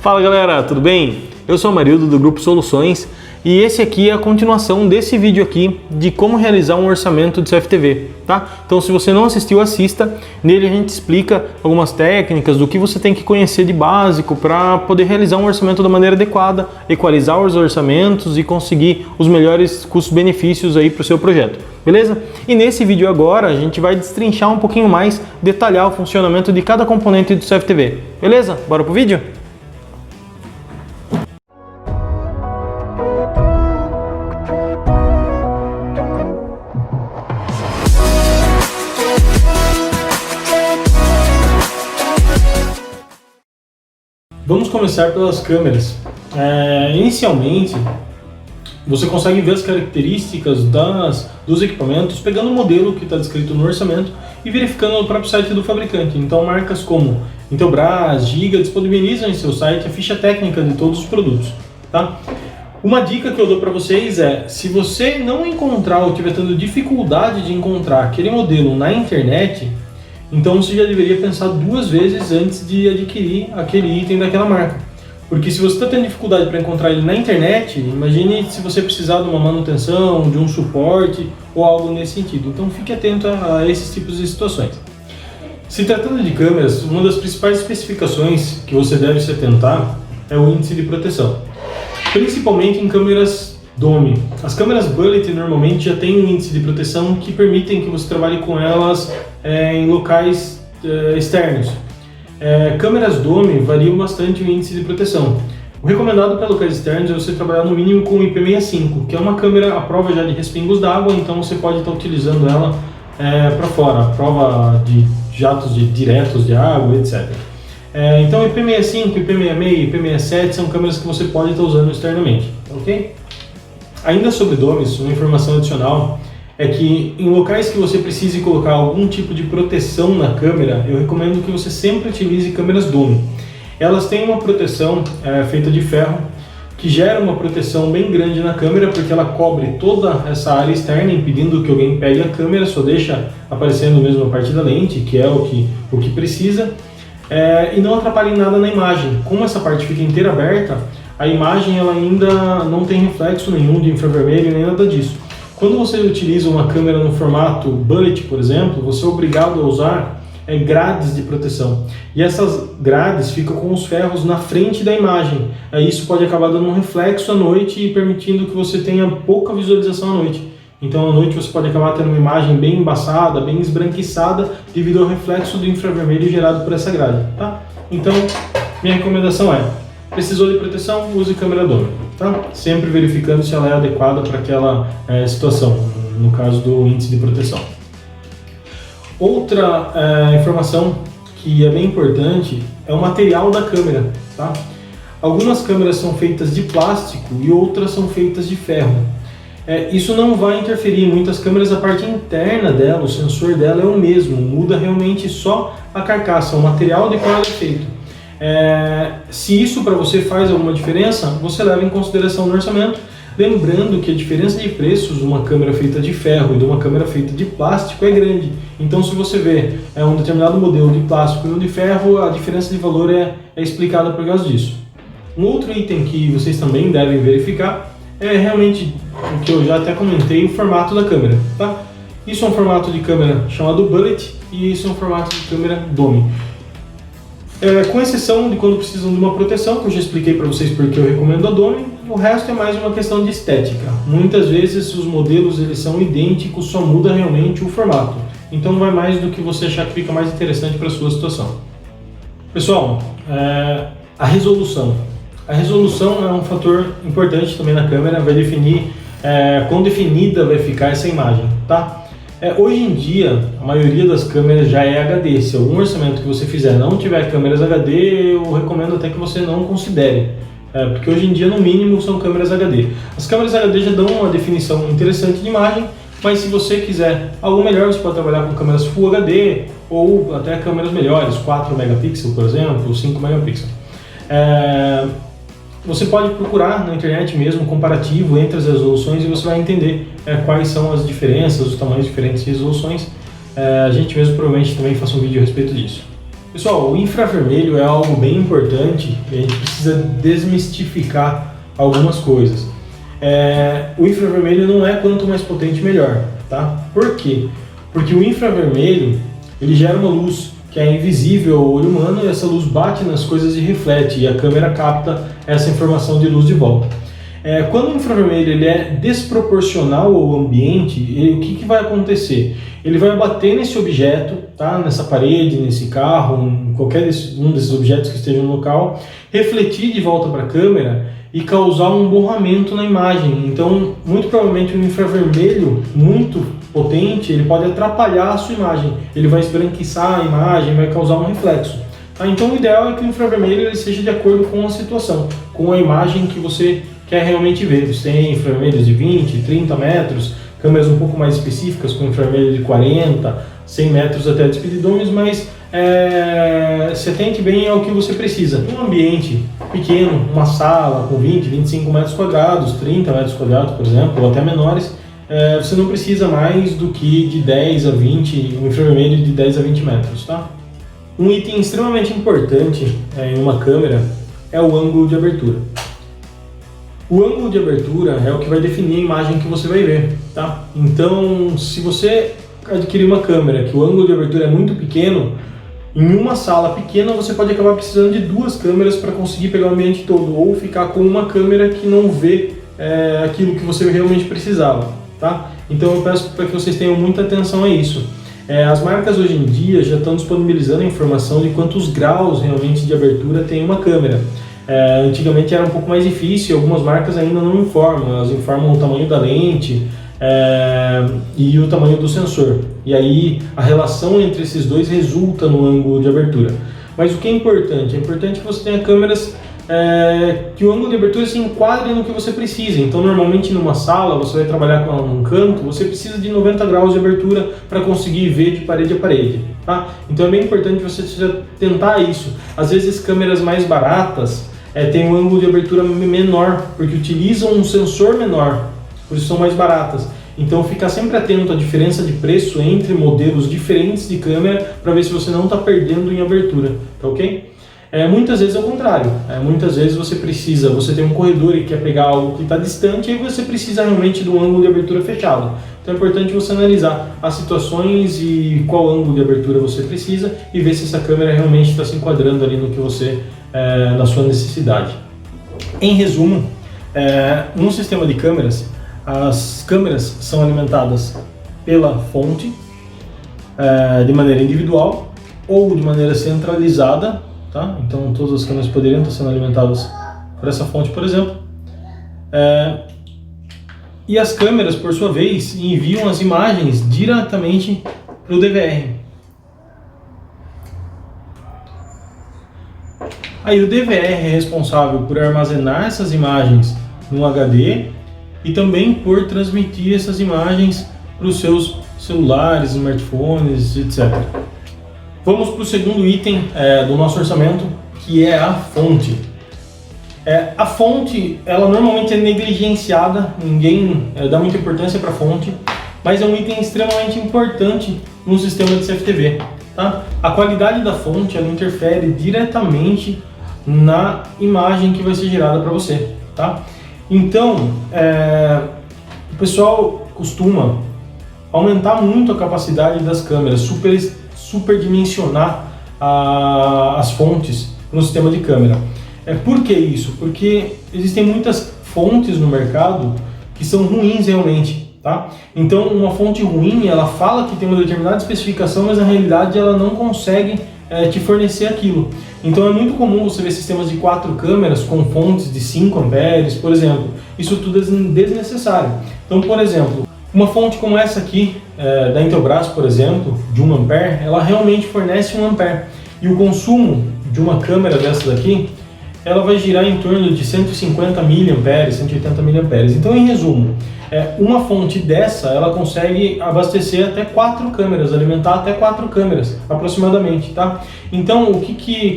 Fala galera, tudo bem? Eu sou o Marildo do Grupo Soluções e esse aqui é a continuação desse vídeo aqui de como realizar um orçamento de CFTV, tá? Então se você não assistiu, assista. Nele a gente explica algumas técnicas do que você tem que conhecer de básico para poder realizar um orçamento da maneira adequada, equalizar os orçamentos e conseguir os melhores custos-benefícios aí para o seu projeto, beleza? E nesse vídeo agora a gente vai destrinchar um pouquinho mais, detalhar o funcionamento de cada componente do CFTV, beleza? Bora pro vídeo? Vamos começar pelas câmeras. Inicialmente, você consegue ver as características dos equipamentos pegando o modelo que está descrito no orçamento e verificando no próprio site do fabricante. Então, marcas como Intelbras, Giga disponibilizam em seu site a ficha técnica de todos os produtos, tá? Uma dica que eu dou para vocês é, se você não encontrar ou estiver tendo dificuldade de encontrar aquele modelo na internet, então você já deveria pensar duas vezes antes de adquirir aquele item daquela marca. Porque se você está tendo dificuldade para encontrar ele na internet, imagine se você precisar de uma manutenção, de um suporte ou algo nesse sentido. Então fique atento a esses tipos de situações. Se tratando de câmeras, uma das principais especificações que você deve se atentar é o índice de proteção. Principalmente em câmeras Dome. As câmeras Bullet normalmente já têm um índice de proteção que permitem que você trabalhe com elas em locais externos. Câmeras Dome variam bastante o índice de proteção. O recomendado para locais externos é você trabalhar no mínimo com o IP65, que é uma câmera à prova já de respingos d'água, então você pode estar utilizando ela para fora, à prova de jatos diretos de água, etc. Então IP65, IP66, IP67 são câmeras que você pode estar usando externamente, ok? Ainda sobre domes, uma informação adicional é que em locais que você precise colocar algum tipo de proteção na câmera, eu recomendo que você sempre utilize câmeras dome. Elas têm uma proteção feita de ferro, que gera uma proteção bem grande na câmera, porque ela cobre toda essa área externa, impedindo que alguém pegue a câmera, só deixa aparecendo mesmo a parte da lente, que é o que precisa, e não atrapalha em nada na imagem. Como essa parte fica inteira aberta, a imagem ela ainda não tem reflexo nenhum de infravermelho nem nada disso. Quando você utiliza uma câmera no formato Bullet, por exemplo, você é obrigado a usar grades de proteção. E essas grades ficam com os ferros na frente da imagem. Isso pode acabar dando um reflexo à noite e permitindo que você tenha pouca visualização à noite. Então à noite você pode acabar tendo uma imagem bem embaçada, bem esbranquiçada, devido ao reflexo do infravermelho gerado por essa grade, tá? Então, minha recomendação é: precisou de proteção, use câmera dome, tá? Sempre verificando se ela é adequada para aquela situação, no caso do índice de proteção. Outra informação que é bem importante é o material da câmera, tá? Algumas câmeras são feitas de plástico e outras são feitas de ferro. Isso não vai interferir em muitas câmeras, a parte interna dela, o sensor dela é o mesmo, muda realmente só a carcaça, o material de qual ela é feito. Se isso para você faz alguma diferença, você leva em consideração no orçamento, lembrando que a diferença de preços de uma câmera feita de ferro e de uma câmera feita de plástico é grande. Então se você vê um determinado modelo de plástico e um de ferro, a diferença de valor é explicada por causa disso. Um outro item que vocês também devem verificar é realmente o que eu já até comentei, o formato da câmera, tá? Isso é um formato de câmera chamado Bullet e isso é um formato de câmera Dome. Com exceção de quando precisam de uma proteção, que eu já expliquei para vocês porque eu recomendo a Dome, o resto é mais uma questão de estética. Muitas vezes os modelos eles são idênticos, só muda realmente o formato. Então vai mais do que você achar que fica mais interessante para a sua situação. Pessoal, a resolução. A resolução é um fator importante também na câmera, vai definir quão definida vai ficar essa imagem, tá? Hoje em dia, a maioria das câmeras já é HD. Se algum orçamento que você fizer não tiver câmeras HD, eu recomendo até que você não considere. Porque hoje em dia, no mínimo, são câmeras HD. As câmeras HD já dão uma definição interessante de imagem, mas se você quiser algo melhor, você pode trabalhar com câmeras Full HD ou até câmeras melhores, 4 megapixels, por exemplo, 5 megapixels. Você pode procurar na internet mesmo um comparativo entre as resoluções e você vai entender quais são as diferenças, os tamanhos diferentes de resoluções. A gente mesmo provavelmente também faça um vídeo a respeito disso. Pessoal, o infravermelho é algo bem importante e a gente precisa desmistificar algumas coisas. O infravermelho não é quanto mais potente melhor, tá? Por quê? Porque o infravermelho ele gera uma luz que é invisível ao olho humano e essa luz bate nas coisas e reflete e a câmera capta essa informação de luz de volta. Quando o infravermelho ele é desproporcional ao ambiente, o que vai acontecer? Ele vai bater nesse objeto, tá? Nessa parede, nesse carro, em qualquer um desses objetos que esteja no local, refletir de volta para a câmera e causar um borramento na imagem. Então, muito provavelmente um infravermelho muito potente, ele pode atrapalhar a sua imagem. Ele vai esbranquiçar a imagem, vai causar um reflexo. Tá? Então, o ideal é que o infravermelho ele seja de acordo com a situação, com a imagem que você quer realmente ver. Você tem infravermelhos de 20, 30 metros, câmeras um pouco mais específicas com infravermelho de 40, 100 metros até despedidões, mas se atente bem ao que você precisa. Um ambiente pequeno, uma sala com 20, 25 metros quadrados, 30 metros quadrados, por exemplo, ou até menores, você não precisa mais do que de 10 a 20, um infravermelho de 10 a 20 metros, tá? Um item extremamente importante em uma câmera é o ângulo de abertura. O ângulo de abertura é o que vai definir a imagem que você vai ver, tá? Então, se você adquirir uma câmera que o ângulo de abertura é muito pequeno, em uma sala pequena você pode acabar precisando de duas câmeras para conseguir pegar o ambiente todo, ou ficar com uma câmera que não vê aquilo que você realmente precisava, tá? Então eu peço para que vocês tenham muita atenção a isso. As marcas hoje em dia já estão disponibilizando a informação de quantos graus realmente de abertura tem uma câmera. Antigamente era um pouco mais difícil, algumas marcas ainda não informam, elas informam o tamanho da lente e o tamanho do sensor, e aí a relação entre esses dois resulta no ângulo de abertura. Mas o que é importante? É importante que você tenha câmeras que o ângulo de abertura se enquadre no que você precisa. Então normalmente numa sala você vai trabalhar com um canto, você precisa de 90 graus de abertura para conseguir ver de parede a parede, tá? Então é bem importante você tentar isso. Às vezes câmeras mais baratas têm um ângulo de abertura menor, porque utilizam um sensor menor, por isso são mais baratas. Então fica sempre atento à diferença de preço entre modelos diferentes de câmera para ver se você não está perdendo em abertura, tá ok? Muitas vezes é o contrário, muitas vezes você tem um corredor e quer pegar algo que está distante e você precisa realmente de um ângulo de abertura fechado. Então é importante você analisar as situações e qual ângulo de abertura você precisa e ver se essa câmera realmente está se enquadrando ali no que você, na sua necessidade. Em resumo, num sistema de câmeras, as câmeras são alimentadas pela fonte de maneira individual ou de maneira centralizada, tá? Então todas as câmeras poderiam estar sendo alimentadas por essa fonte, por exemplo. E as câmeras, por sua vez, enviam as imagens diretamente para o DVR. Aí o DVR é responsável por armazenar essas imagens no HD e também por transmitir essas imagens para os seus celulares, smartphones, etc. Vamos para o segundo item do nosso orçamento, que é a fonte. A fonte, ela normalmente é negligenciada, ninguém dá muita importância para a fonte, mas é um item extremamente importante no sistema de CFTV. Tá? A qualidade da fonte ela interfere diretamente na imagem que vai ser gerada para você. Tá? Então, o pessoal costuma aumentar muito a capacidade das câmeras, superdimensionar as fontes no sistema de câmera. Por que isso? Porque existem muitas fontes no mercado que são ruins realmente, tá? Então uma fonte ruim, ela fala que tem uma determinada especificação, mas na realidade ela não consegue te fornecer aquilo. Então é muito comum você ver sistemas de 4 câmeras com fontes de 5 amperes, por exemplo. Isso tudo é desnecessário. Então, por exemplo, uma fonte como essa aqui, da Intelbras, por exemplo, de 1 ampere, ela realmente fornece 1 ampere. E o consumo de uma câmera dessa daqui, ela vai girar em torno de 150 mA, 180 mA. Então, em resumo, uma fonte dessa, ela consegue abastecer até 4 câmeras, alimentar até 4 câmeras, aproximadamente, tá? Então,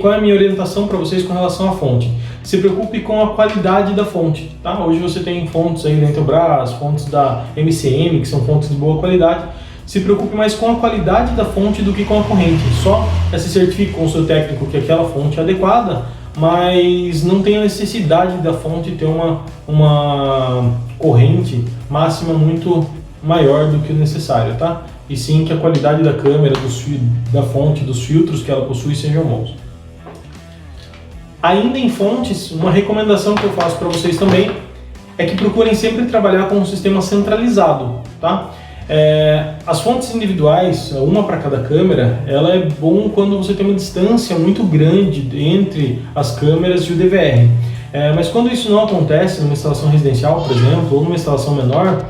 qual é a minha orientação para vocês com relação à fonte? Se preocupe com a qualidade da fonte, tá? Hoje você tem fontes aí da Intelbras, fontes da MCM, que são fontes de boa qualidade. se preocupe mais com a qualidade da fonte do que com a corrente. Só se certifique com o seu técnico que aquela fonte é adequada, mas não tem a necessidade da fonte ter uma corrente máxima muito maior do que o necessário, tá? E sim que a qualidade da câmera, da fonte, dos filtros que ela possui sejam bons. Ainda em fontes, uma recomendação que eu faço para vocês também é que procurem sempre trabalhar com um sistema centralizado, tá? As fontes individuais, uma para cada câmera, ela é bom quando você tem uma distância muito grande entre as câmeras e o DVR. Mas quando isso não acontece numa instalação residencial, por exemplo, ou numa instalação menor,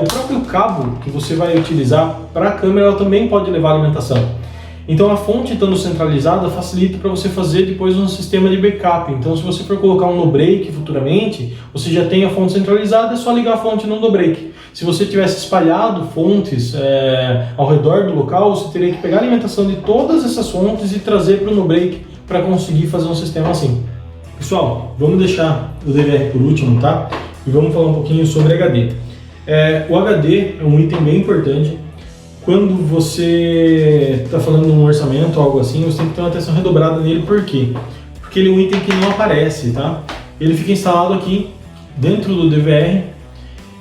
o próprio cabo que você vai utilizar para a câmera ela também pode levar alimentação. Então a fonte estando centralizada facilita para você fazer depois um sistema de backup. Então se você for colocar um no-break futuramente, você já tem a fonte centralizada, é só ligar a fonte no no-break. Se você tivesse espalhado fontes ao redor do local, você teria que pegar a alimentação de todas essas fontes e trazer para o no-break para conseguir fazer um sistema assim. Pessoal, vamos deixar o DVR por último, tá? E vamos falar um pouquinho sobre HD. O HD é um item bem importante. Quando você está falando de um orçamento ou algo assim, você tem que ter uma atenção redobrada nele. Por quê? Porque ele é um item que não aparece, tá? Ele fica instalado aqui dentro do DVR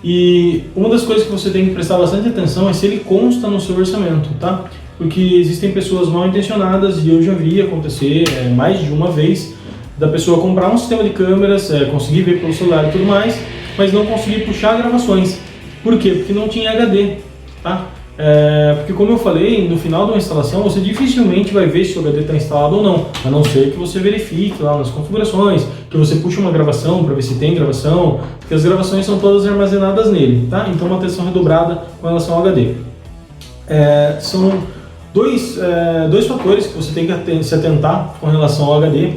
e uma das coisas que você tem que prestar bastante atenção é se ele consta no seu orçamento, tá? Porque existem pessoas mal intencionadas e eu já vi acontecer mais de uma vez da pessoa comprar um sistema de câmeras, conseguir ver pelo celular e tudo mais, mas não conseguir puxar gravações. Por quê? Porque não tinha HD, tá? Porque como eu falei, no final de uma instalação você dificilmente vai ver se o HD está instalado ou não, a não ser que você verifique lá nas configurações, que você puxe uma gravação para ver se tem gravação, porque as gravações são todas armazenadas nele, tá? Então uma atenção redobrada com relação ao HD. São dois fatores que você tem que se atentar com relação ao HD.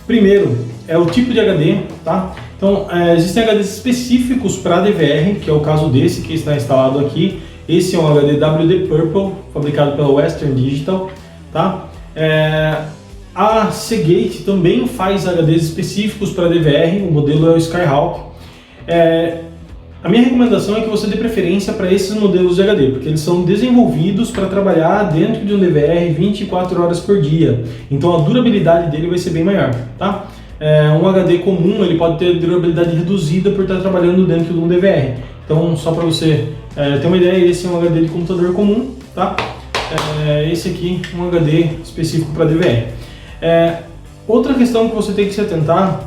Primeiro é o tipo de HD, tá? Então existem HDs específicos para DVR, que é o caso desse que está instalado aqui. Esse é um HD WD Purple, fabricado pela Western Digital, tá? A Seagate também faz HDs específicos para DVR, o modelo é o Skyhawk. A minha recomendação é que você dê preferência para esses modelos de HD, porque eles são desenvolvidos para trabalhar dentro de um DVR 24 horas por dia, então a durabilidade dele vai ser bem maior, tá? Um HD comum ele pode ter durabilidade reduzida por estar trabalhando dentro de um DVR. Então, só para você ter uma ideia, esse é um HD de computador comum, tá? Esse aqui é um HD específico para DVR. Outra questão que você tem que se atentar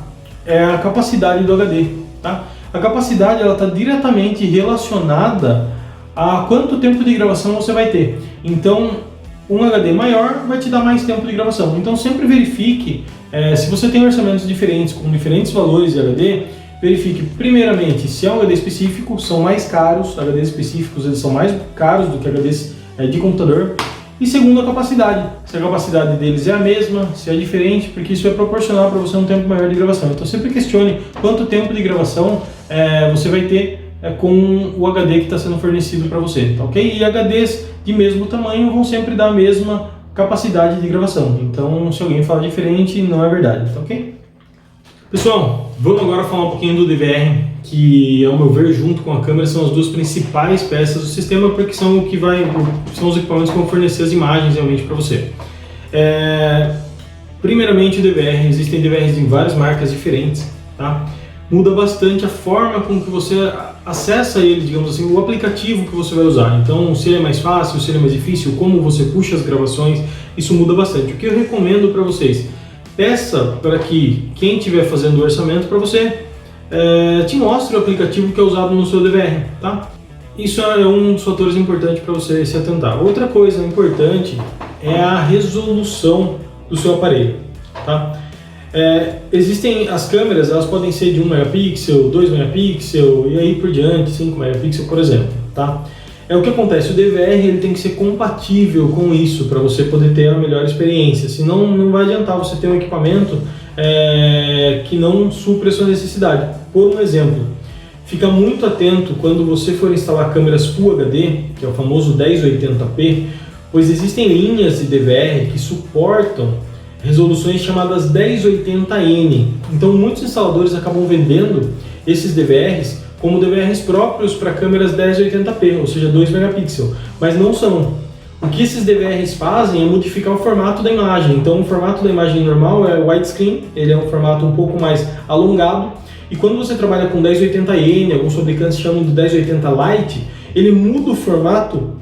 é a capacidade do HD, tá? A capacidade ela está diretamente relacionada a quanto tempo de gravação você vai ter. Então, um HD maior vai te dar mais tempo de gravação. Então, sempre verifique, se você tem orçamentos diferentes, com diferentes valores de HD, verifique primeiramente se é um HD específico, são mais caros, HDs específicos eles são mais caros do que HDs de computador. E segundo, a capacidade, se a capacidade deles é a mesma, se é diferente, porque isso vai proporcionar para você um tempo maior de gravação. Então sempre questione quanto tempo de gravação você vai ter com o HD que está sendo fornecido para você, tá ok? E HDs de mesmo tamanho vão sempre dar a mesma capacidade de gravação. Então se alguém falar diferente, não é verdade, tá ok? Pessoal, vamos agora falar um pouquinho do DVR, que ao meu ver, junto com a câmera, são as duas principais peças do sistema, porque são os equipamentos que vão fornecer as imagens realmente para você. Primeiramente o DVR, existem DVRs de várias marcas diferentes, tá? Muda bastante a forma com que você acessa ele, digamos assim, o aplicativo que você vai usar. Então, se ele é mais fácil, se ele é mais difícil, como você puxa as gravações, isso muda bastante. O que eu recomendo para vocês? Peça para que quem estiver fazendo o orçamento para você te mostre o aplicativo que é usado no seu DVR, tá? Isso é um dos fatores importantes para você se atentar. Outra coisa importante é a resolução do seu aparelho, tá? Existem as câmeras, elas podem ser de 1 megapixel, 2 megapixel e aí por diante, 5 megapixel, por exemplo, tá? O que acontece, o DVR ele tem que ser compatível com isso para você poder ter a melhor experiência, senão não vai adiantar você ter um equipamento que não supre a sua necessidade. Por um exemplo, fica muito atento quando você for instalar câmeras Full HD, que é o famoso 1080p, pois existem linhas de DVR que suportam resoluções chamadas 1080N. Então muitos instaladores acabam vendendo esses DVRs como DVRs próprios para câmeras 1080p, ou seja, 2 megapixels, mas não são. O que esses DVRs fazem é modificar o formato da imagem. Então o formato da imagem normal é widescreen, ele é um formato um pouco mais alongado, e quando você trabalha com 1080n, alguns fabricantes chamam de 1080 Lite, ele muda o formato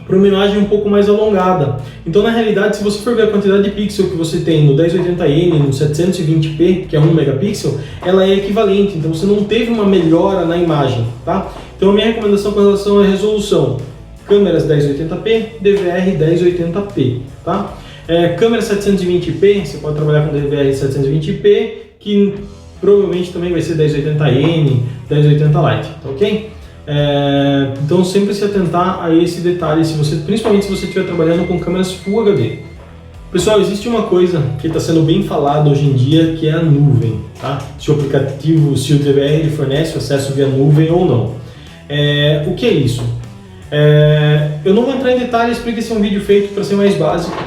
para uma imagem um pouco mais alongada. Então, na realidade, se você for ver a quantidade de pixel que você tem no 1080n, no 720p, que é 1 megapixel, ela é equivalente, então você não teve uma melhora na imagem, tá? Então, a minha recomendação com relação à resolução, câmeras 1080p, DVR 1080p, tá? Câmera 720p, você pode trabalhar com DVR 720p, que provavelmente também vai ser 1080n, 1080 Lite, tá ok? Então sempre se atentar a esse detalhe, principalmente se você estiver trabalhando com câmeras Full HD. Pessoal, existe uma coisa que está sendo bem falada hoje em dia, que é a nuvem, tá? Se o aplicativo, se o DVR ele fornece o acesso via nuvem ou não. O que é isso? Eu não vou entrar em detalhes porque esse é um vídeo feito para ser mais básico.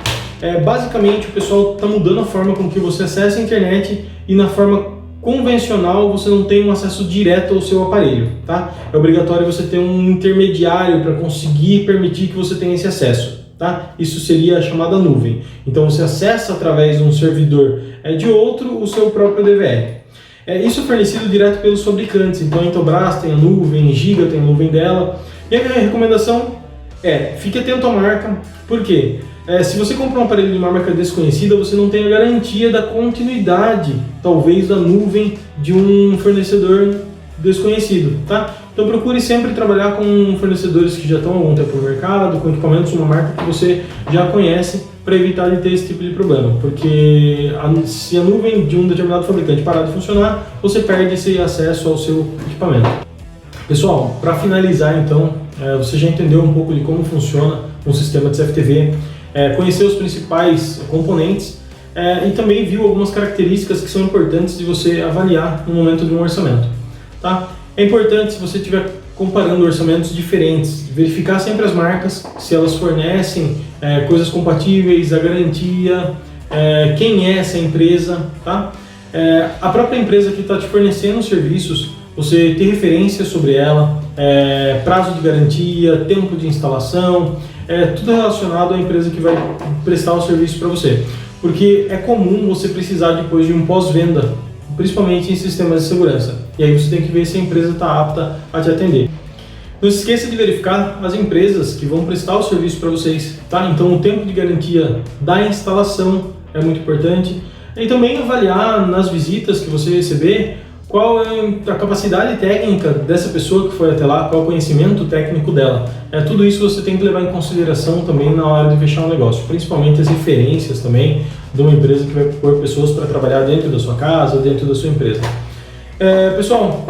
Basicamente o pessoal está mudando a forma com que você acessa a internet, e na forma convencional você não tem um acesso direto ao seu aparelho, tá? É obrigatório você ter um intermediário para conseguir permitir que você tenha esse acesso, tá? Isso seria a chamada nuvem. Então você acessa através de um servidor de outro o seu próprio DVR. Isso é fornecido direto pelos fabricantes, então a Intobras tem a nuvem, Giga tem a nuvem dela. E a minha recomendação fique atento à marca. Por quê? Se você comprar um aparelho de uma marca desconhecida, você não tem a garantia da continuidade, talvez, da nuvem de um fornecedor desconhecido, tá? Então procure sempre trabalhar com fornecedores que já estão há algum tempo no mercado, com equipamentos de uma marca que você já conhece, para evitar de ter esse tipo de problema, porque se a nuvem de um determinado fabricante parar de funcionar, você perde esse acesso ao seu equipamento. Pessoal, para finalizar então, você já entendeu um pouco de como funciona um sistema de CFTV, conheceu os principais componentes e também viu algumas características que são importantes de você avaliar no momento de um orçamento, tá? É importante, se você estiver comparando orçamentos diferentes, verificar sempre as marcas, se elas fornecem coisas compatíveis, a garantia, quem é essa empresa, tá? A própria empresa que está te fornecendo os serviços, você ter referência sobre ela, prazo de garantia, tempo de instalação, tudo relacionado à empresa que vai prestar o serviço para você. Porque é comum você precisar depois de um pós-venda, principalmente em sistemas de segurança. E aí você tem que ver se a empresa está apta a te atender. Não se esqueça de verificar as empresas que vão prestar o serviço para vocês, tá? Então o tempo de garantia da instalação é muito importante. E também avaliar nas visitas que você receber qual é a capacidade técnica dessa pessoa que foi até lá, qual é o conhecimento técnico dela. Tudo isso você tem que levar em consideração também na hora de fechar um negócio, principalmente as referências também de uma empresa que vai pôr pessoas para trabalhar dentro da sua casa, dentro da sua empresa. Pessoal,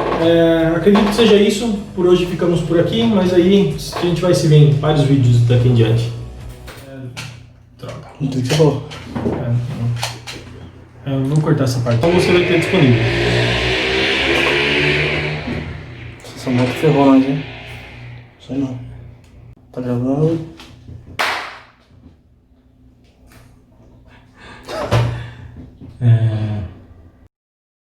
acredito que seja isso. Por hoje ficamos por aqui, mas aí a gente vai se ver em vários vídeos daqui em diante. Droga. Não tem que ser bom. Vou cortar essa parte. Então você vai ter disponível. Essa moto ferrou nós, hein? Sei não. Tá gravando.